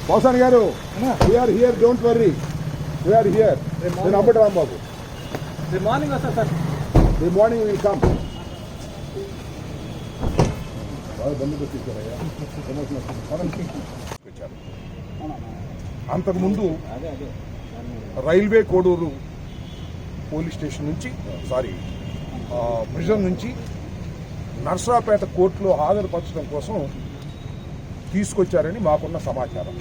Pausan garu, we are here, don't worry. We are here. Then Ambati Rambabu. The morning also, sir. The morning will come. అంతకుముందు railway Koduru police station నుంచి prison నుంచి నర్సరావుపేట కోర్టులో హాజరుపరచడం కోసం తీసుకొచ్చారని మాకున్న సమాచారం.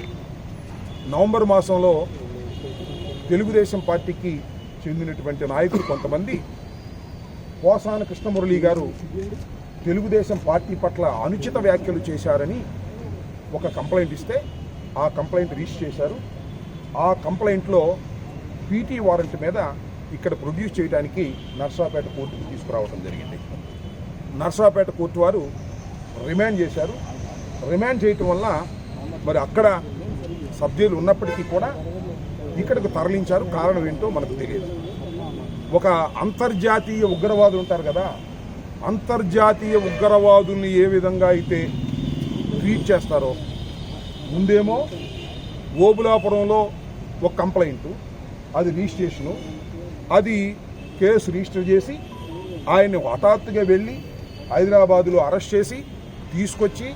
November మాసంలో తెలుగుదేశం పార్టీకి చెందినటువంటి నాయకులు కొంతమంది పోసాన కృష్ణమురళి గారు తెలుగుదేశం పార్టీ పట్ల అనుచిత వ్యాఖ్యలు చేశారని ఒక కంప్లైంట్ ఇస్తే ఆ కంప్లైంట్ రిజిస్టర్ చేశారు. ఆ కంప్లైంట్లో పీటీ వారెంట్ మీద ఇక్కడ ప్రొడ్యూస్ చేయడానికి నర్సరావుపేట కోర్టుకు తీసుకురావడం జరిగింది. నర్సరావుపేట కోర్టు వారు రిమాండ్ చేశారు. రిమాండ్ చేయటం వల్ల మరి అక్కడ సబ్జెక్టులు ఉన్నప్పటికీ కూడా ఇక్కడికి తరలించారు. కారణం ఏంటో మనకు తెలియదు. ఒక అంతర్జాతీయ ఉగ్రవాదులు ఉంటారు కదా, అంతర్జాతీయ ఉగ్రవాదుల్ని ఏ విధంగా అయితే ట్రీట్ చేస్తారో, ముందేమో ఓబులాపురంలో ఒక కంప్లైంటు, అది రిజిస్ట్రేషను, అది కేసు రిజిస్టర్ చేసి ఆయన్ని హఠాత్తుగా వెళ్ళి హైదరాబాదులో అరెస్ట్ చేసి తీసుకొచ్చి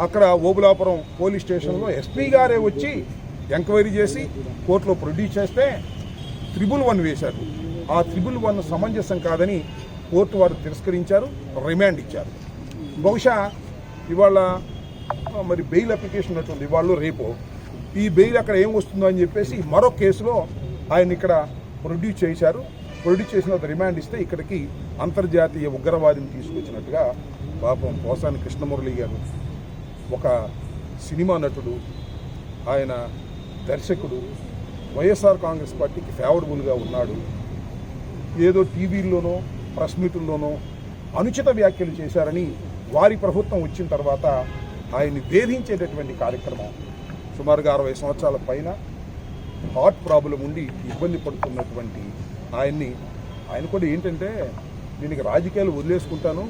అక్కడ ఓబులాపురం పోలీస్ స్టేషన్లో ఎస్పీ గారే వచ్చి ఎంక్వైరీ చేసి కోర్టులో ప్రొడ్యూస్ చేస్తే 111 వేశారు. ఆ 111 సమంజసం కాదని కోర్టు వారు తిరస్కరించారు, రిమాండ్ ఇచ్చారు. బహుశా ఇవాళ మరి బెయిల్ అప్లికేషన్ ఉన్నట్టుంది, ఇవాళ రేపు ఈ బెయిల్ అక్కడ ఏం వస్తుందో అని చెప్పేసి మరో కేసులో ఆయన ఇక్కడ ప్రొడ్యూస్ చేశారు. ప్రొడ్యూస్ చేసిన రిమాండ్ ఇస్తే ఇక్కడికి అంతర్జాతీయ ఉగ్రవాదిని తీసుకొచ్చినట్టుగా పాపం పోసాని కృష్ణమురళి గారు ఒక సినిమా నటుడు, ఆయన దర్శకుడు, వైఎస్ఆర్ కాంగ్రెస్ పార్టీకి ఫేవరబుల్గా ఉన్నాడు. ఏదో టీవీల్లోనో ప్రెస్ మీటుల్లోనో అనుచిత వ్యాఖ్యలు చేశారని వారి ప్రభుత్వం వచ్చిన తర్వాత ఆయన్ని వేధించేటటువంటి కార్యక్రమం. సుమారుగా 60 సంవత్సరాల పైన హార్ట్ ప్రాబ్లం ఉండి ఇబ్బంది పడుతున్నటువంటి ఆయన కూడా ఏంటంటే, నేను ఇక రాజకీయాలు వదిలేసుకుంటాను,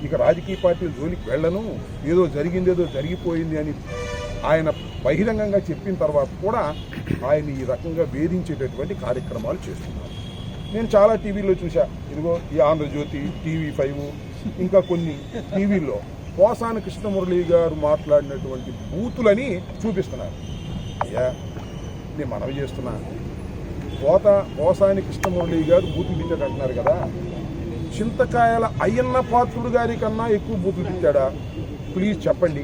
ఇక రాజకీయ పార్టీల జోలికి వెళ్ళను, ఏదో జరిగిందేదో జరిగిపోయింది అని ఆయన బహిరంగంగా చెప్పిన తర్వాత కూడా ఆయన ఈ రకంగా వేధించేటటువంటి కార్యక్రమాలు చేస్తున్నారు. నేను చాలా టీవీల్లో చూసా, ఇదిగో ఈ ఆంధ్రజ్యోతి, TV5, ఇంకా కొన్ని టీవీల్లో పోసాని కృష్ణమురళి గారు మాట్లాడినటువంటి బూతులని చూపిస్తున్నారు. అయ్యా, నేను మనవి చేస్తున్నా, పోసాని కృష్ణమురళి గారు బూతులు తిట్టాడంటున్నారు కదా, చింతకాయల అయ్యన్న పాత్రుడు గారి కన్నా ఎక్కువ బూతులు తిట్టాడా? ప్లీజ్ చెప్పండి.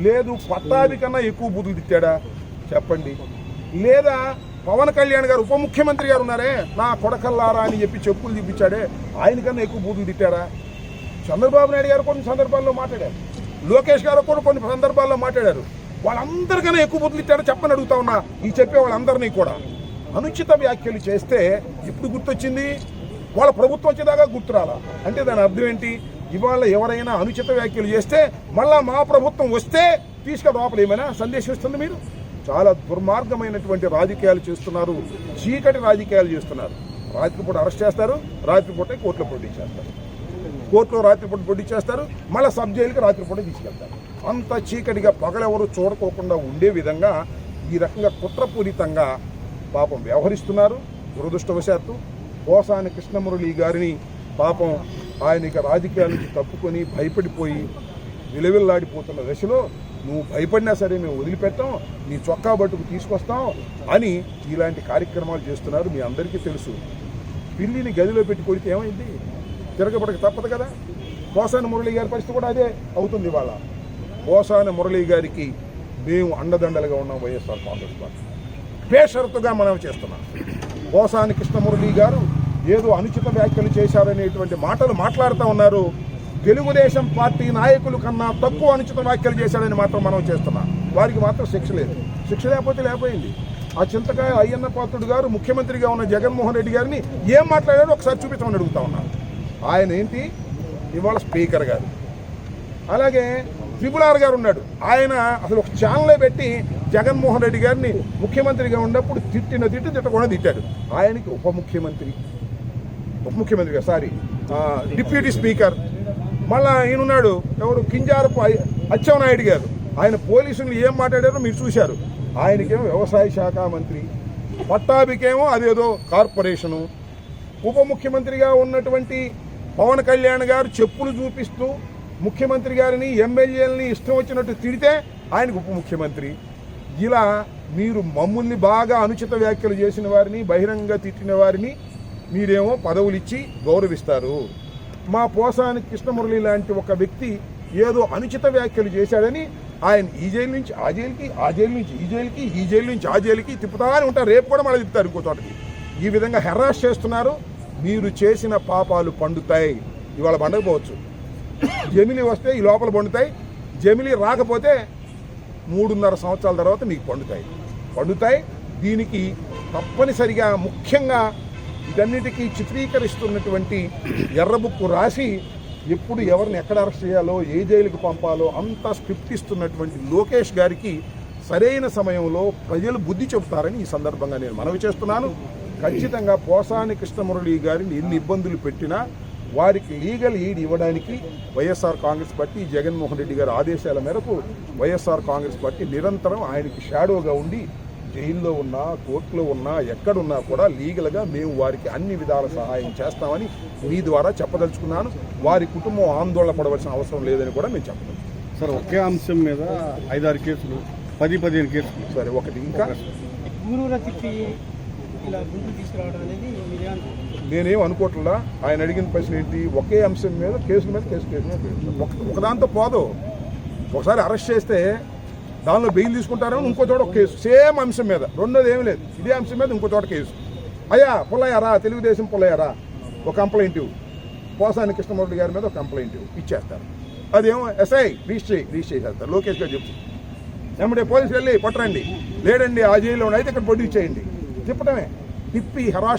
లేదు పట్టాభి కన్నా ఎక్కువ బూతులు తిట్టాడా? చెప్పండి. లేదా పవన్ కళ్యాణ్ గారు ఉప ముఖ్యమంత్రి గారు ఉన్నారే, నా కొడకల్లారా అని చెప్పి చెప్పులు చూపించాడే, ఆయనకన్నా ఎక్కువ బూతులు తిట్టారా? చంద్రబాబు నాయుడు గారు కొన్ని సందర్భాల్లో మాట్లాడారు, లోకేష్ గారు కూడా కొన్ని సందర్భాల్లో మాట్లాడారు. వాళ్ళందరికన్నా ఎక్కువ బూతులు తిట్టారో చెప్పని అడుగుతా ఉన్నా. ఈ చెప్పే వాళ్ళందరినీ కూడా అనుచిత వ్యాఖ్యలు చేస్తే ఎప్పుడు గుర్తొచ్చింది? వాళ్ళ ప్రభుత్వం వచ్చేదాకా గుర్తురాలా. అంటే దాని అర్థం ఏంటి? ఇవాళ ఎవరైనా అనుచిత వ్యాఖ్యలు చేస్తే మళ్ళా మా ప్రభుత్వం వస్తే తీసుకుని లోపల ఏమైనా సందేశం ఇస్తుంది? మీరు చాలా దుర్మార్గమైనటువంటి రాజకీయాలు చేస్తున్నారు, చీకటి రాజకీయాలు చేస్తున్నారు. రాత్రిపూట అరెస్ట్ చేస్తారు, రాత్రిపూట కోర్టులో ప్రొడ్యూస్ చేస్తారు, కోర్టులో రాత్రిపూట ప్రొడ్యూస్ చేస్తారు, మళ్ళీ సబ్ జైలుకి రాత్రిపూట తీసుకెళ్తారు. అంత చీకటిగా పగలెవరు చూడకోకుండా ఉండే విధంగా ఈ రకంగా కుట్రపూరితంగా పాపం వ్యవహరిస్తున్నారు. దురదృష్టవశాత్తు పోసాని కృష్ణమురళి గారిని పాపం ఆయన ఇక రాజకీయాల నుంచి తప్పుకొని భయపడిపోయి విలవిల్లాడిపోతున్న దశలో, నువ్వు భయపడినా సరే మేము వదిలిపెట్టాం, నీ చొక్కా బట్టుకు తీసుకొస్తాం అని ఇలాంటి కార్యక్రమాలు చేస్తున్నారు. మీ అందరికీ తెలుసు, పిల్లిని గదిలో పెట్టి కొడితే ఏమైంది? తిరగబడక తప్పదు కదా. పోసాని మురళి గారి పరిస్థితి కూడా అదే అవుతుంది. ఇవాళ పోసాని మురళి గారికి మేము అండదండలుగా ఉన్నాం. వైఎస్ఆర్ కాంగ్రెస్ పార్టీ బేషరతుగా మనం చేస్తున్నాం. పోసాని కృష్ణమురళి గారు ఏదో అనుచిత వ్యాఖ్యలు చేశారనేటువంటి మాటలు మాట్లాడుతూ ఉన్నారు. తెలుగుదేశం పార్టీ నాయకుల కన్నా తక్కువ అనుచిత వ్యాఖ్యలు చేశాడని మాత్రం మనం చేస్తున్నాం. వారికి మాత్రం శిక్ష లేదు. శిక్ష లేకపోతే లేకపోయింది. ఆ చింతకాయ అయ్యన్న పాత్రుడు గారు ముఖ్యమంత్రిగా ఉన్న జగన్మోహన్ రెడ్డి గారిని ఏం మాట్లాడారో ఒకసారి చూపించమని అడుగుతా ఉన్నారు. ఆయన ఏంటి ఇవాళ స్పీకర్ గారు, అలాగే త్రిపులార్ గారు ఉన్నాడు, ఆయన అసలు ఒక ఛానలే పెట్టి జగన్మోహన్ రెడ్డి గారిని ముఖ్యమంత్రిగా ఉన్నప్పుడు తిట్టకుండా తిట్టాడు. ఆయనకి ఉప ముఖ్యమంత్రిగా డిప్యూటీ స్పీకర్. మళ్ళా ఈయనున్నాడు ఎవరు, కింజారపు అచ్చెన్నాయుడు గారు, ఆయన పోలీసులు ఏం మాట్లాడారో మీరు చూశారు. ఆయనకేమో వ్యవసాయ శాఖ మంత్రి, పట్టాభికేమో అదేదో కార్పొరేషను. ఉప ముఖ్యమంత్రిగా ఉన్నటువంటి పవన్ కళ్యాణ్ గారు చెప్పులు చూపిస్తూ ముఖ్యమంత్రి గారిని, ఎమ్మెల్యేలని ఇష్టం వచ్చినట్టు తిడితే ఆయనకు ఉప ముఖ్యమంత్రి. ఇలా మీరు మమ్మల్ని బాగా అనుచిత వ్యాఖ్యలు చేసిన వారిని, బహిరంగ తిట్టిన వారిని మీరేమో పదవులు ఇచ్చి గౌరవిస్తారు. మా పోసాని కృష్ణమురళి లాంటి ఒక వ్యక్తి ఏదో అనుచిత వ్యాఖ్యలు చేశాడని ఆయన ఈ జైలు నుంచి ఆ జైలుకి, ఆ జైలు నుంచి ఈ జైలుకి, ఈ జైలు నుంచి ఆ జైలుకి తిప్పుతానే ఉంటారు. రేపు కూడా మళ్ళీ తిప్పుతారు ఇంకో చోటకి. ఈ విధంగా హెరాస్ చేస్తున్నారు. మీరు చేసిన పాపాలు పండుతాయి. ఇవాళ పండకపోవచ్చు, జమిలీ వస్తే ఈ లోపల పండుతాయి. జమిలీ రాకపోతే 3.5 సంవత్సరాల తర్వాత మీకు పండుతాయి. దీనికి తప్పనిసరిగా ముఖ్యంగా వీటన్నిటికీ చిత్రీకరిస్తున్నటువంటి ఎర్రబుక్కు రాసి ఎప్పుడు ఎవరిని ఎక్కడ అరెస్ట్ చేయాలో, ఏ జైలుకు పంపాలో అంతా స్క్రిప్ట్ ఇస్తున్నటువంటి లోకేష్ గారికి సరైన సమయంలో ప్రజలు బుద్ధి చెబుతారని ఈ సందర్భంగా నేను మనవి చేస్తున్నాను. ఖచ్చితంగా పోసాని కృష్ణమురళి గారిని ఎన్ని ఇబ్బందులు పెట్టినా వారికి లీగల్ ఎయిడ్ ఇవ్వడానికి వైఎస్ఆర్ కాంగ్రెస్ పార్టీ, జగన్మోహన్ రెడ్డి గారి ఆదేశాల మేరకు వైఎస్ఆర్ కాంగ్రెస్ పార్టీ నిరంతరం ఆయనకి షాడోగా ఉండి జైల్లో ఉన్నా, కోర్టులో ఉన్నా, ఎక్కడున్నా కూడా లీగల్గా మేము వారికి అన్ని విధాల సహాయం చేస్తామని మీ ద్వారా చెప్పదలుచుకున్నాను. వారి కుటుంబం ఆందోళన పడవలసిన అవసరం లేదని కూడా మేము చెప్పదలుచుకున్నాం. సార్, ఒకే అంశం మీద 5-6 కేసులు, 10-15 కేసులు. సరే, ఒకటి ఇంకా నేనేం అనుకోవట్లా. ఆయన అడిగిన ప్రశ్న ఏంటి? ఒకే అంశం మీద కేసుల మీద కేసు ఒకదాంతో పోదు. ఒకసారి అరెస్ట్ చేస్తే దానిలో బెయిల్ తీసుకుంటారని ఇంకో చోట ఒక కేసు, సేమ్ అంశం మీద. రెండోది ఏమీ లేదు, ఇదే అంశం మీద ఇంకో చోట కేసు. అయ్యా పుల్లయ్యారా, తెలుగుదేశం పుల్లయ్యారా, ఒక కంప్లైంట్ పోసాని కృష్ణమురళి గారి మీద ఒక కంప్లైంట్ ఇచ్చేస్తారు. అదేమో ఎస్ఐ రిజిస్టర్ చేసేస్తారు. లోకేష్ గారు చెప్తుంది ఏమంటే పోలీసులు వెళ్ళి పట్టరండి, లేడండి ఆ జైల్లో అయితే ఇక్కడ ప్రొడ్యూస్ చేయండి, తిప్పటమే. తిప్పి హెరాస్